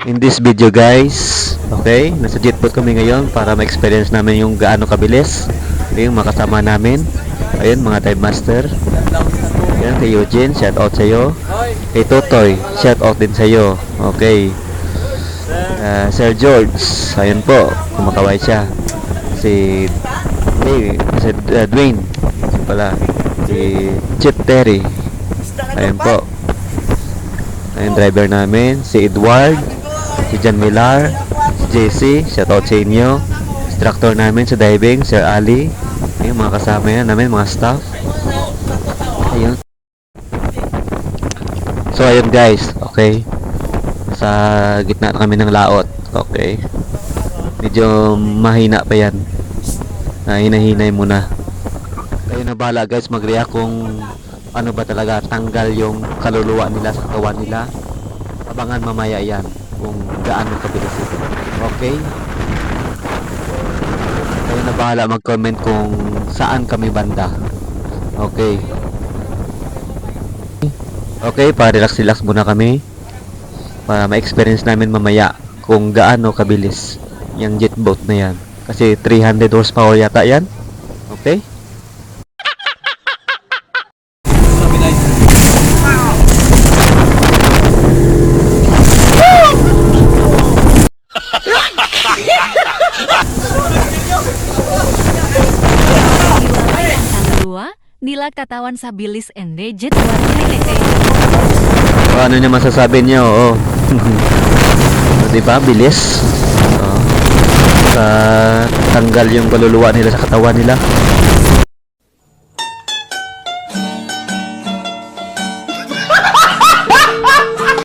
In this video guys, okay, nasa jetboat kami ngayon para ma-experience namin yung gaano kabilis yung makasama namin. Ayun, mga dive master. Yan, kay Eugene, shout out sa'yo. Kay Totoy, shout out din sa'yo. Okay. Sir George, ayun po, kumakaway siya. Si Dwayne, pala. Si Chip Terry, ayun po. Ayun, driver namin, si Edward, si John Millar, si JC, shoutout sa inyo. Instructor namin sa diving, Sir Ali. Ayun, mga kasama yan namin, mga staff. Ayun. So, ayun guys, okay. Sa gitna na kami ng laot, okay. Medyo mahina pa yan. Hinahinay muna. Kayo na bahala guys, mag-react kung ano ba talaga tanggal yung kaluluwa nila sa katawan nila. Abangan mamaya yan kung gaano kabilis ito. Okay? Kayo na bahala mag-comment kung saan kami banda. Okay. Okay, pa-relax-relax muna kami para ma-experience namin mamaya kung gaano kabilis yung jet boat na yan. Kasi 300 horsepower yata yan. Okay? Nila katawan sa bilis ende jet warna. So, ano niya masasabi niyo? Oo. So, diba? Bilis. Sa tanggal yung kaluluwa nila sa katawan nila.